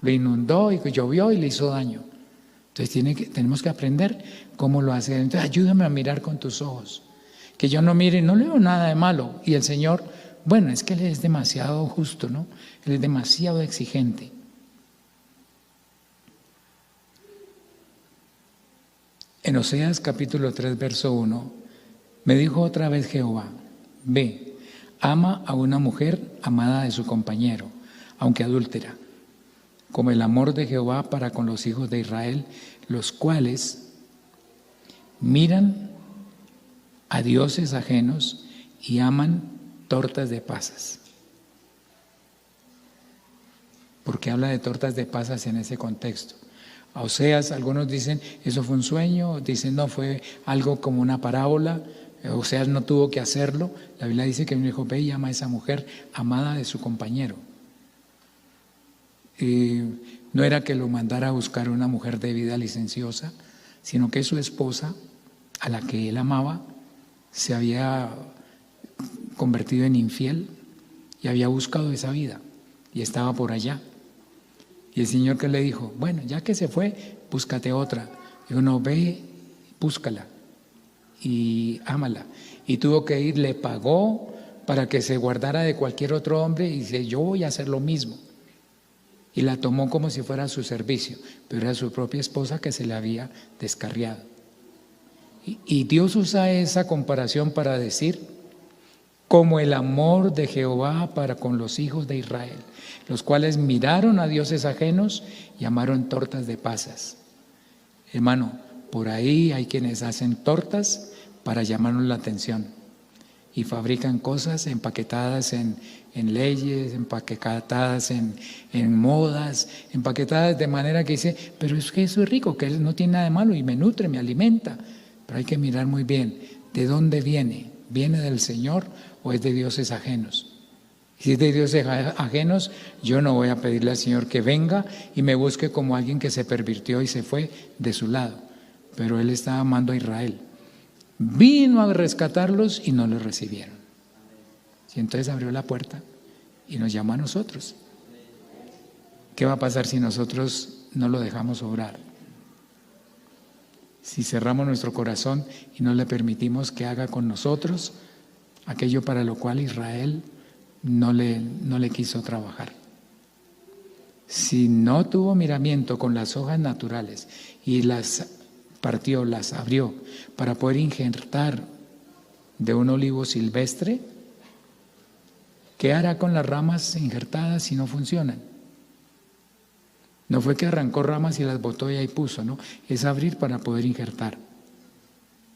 Lo inundó y llovió y le hizo daño. Entonces tenemos que aprender cómo lo hace. Entonces ayúdame a mirar con tus ojos. Que yo no mire, no le veo nada de malo. Y el Señor, bueno, es que Él es demasiado justo, ¿no? Él es demasiado exigente. En Oseas capítulo 3, verso 1, me dijo otra vez Jehová, ve, ama a una mujer amada de su compañero, aunque adúltera, como el amor de Jehová para con los hijos de Israel, los cuales miran a dioses ajenos y aman tortas de pasas. ¿Por qué habla de tortas de pasas en ese contexto? A Oseas, algunos dicen, eso fue un sueño, dicen, no, fue algo como una parábola, Oseas no tuvo que hacerlo. La Biblia dice que me dijo, ve y ama a esa mujer amada de su compañero. No era que lo mandara a buscar una mujer de vida licenciosa, sino que su esposa, a la que él amaba, se había convertido en infiel y había buscado esa vida y estaba por allá. Y el Señor que le dijo, bueno, ya que se fue, búscate otra. Dijo, no, ve, búscala y ámala. Y tuvo que ir, le pagó para que se guardara de cualquier otro hombre y dice, yo voy a hacer lo mismo. Y la tomó como si fuera a su servicio, pero era su propia esposa que se le había descarriado. Y Dios usa esa comparación para decir, como el amor de Jehová para con los hijos de Israel, los cuales miraron a dioses ajenos y amaron tortas de pasas. Hermano, por ahí hay quienes hacen tortas para llamarnos la atención y fabrican cosas empaquetadas en leyes, empaquetadas en modas, empaquetadas de manera que dice, pero es que eso es rico, que no tiene nada de malo y me nutre, me alimenta. Pero hay que mirar muy bien de dónde viene. ¿Viene del Señor o es de dioses ajenos? Si es de dioses ajenos, yo no voy a pedirle al Señor que venga y me busque como alguien que se pervirtió y se fue de su lado. Pero Él está amando a Israel. Vino a rescatarlos y no los recibieron. Y entonces abrió la puerta y nos llamó a nosotros. ¿Qué va a pasar si nosotros no lo dejamos obrar? Si cerramos nuestro corazón y no le permitimos que haga con nosotros aquello para lo cual Israel no le quiso trabajar. Si no tuvo miramiento con las hojas naturales y las partió, las abrió para poder injertar de un olivo silvestre, ¿qué hará con las ramas injertadas si no funcionan? No fue que arrancó ramas y las botó y ahí puso, no, es abrir para poder injertar.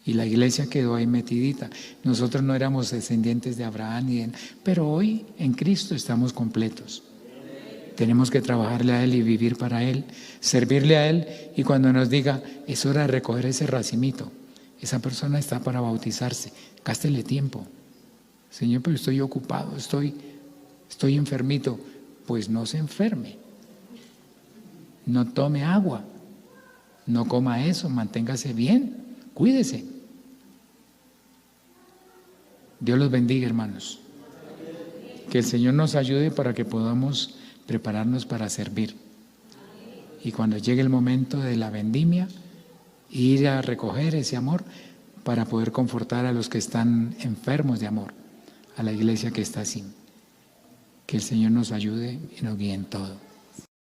Y la iglesia quedó ahí metidita. Nosotros no éramos descendientes de Abraham, pero hoy en Cristo estamos completos. Tenemos que trabajarle a Él y vivir para Él, servirle a Él, y cuando nos diga, es hora de recoger ese racimito, esa persona está para bautizarse, gástele tiempo. Señor, pero estoy ocupado, estoy enfermito. Pues no se enferme. No tome agua, no coma eso, manténgase bien, cuídese. Dios los bendiga, hermanos. Que el Señor nos ayude para que podamos prepararnos para servir. Y cuando llegue el momento de la vendimia, ir a recoger ese amor para poder confortar a los que están enfermos de amor, a la iglesia que está así. Que el Señor nos ayude y nos guíe en todo.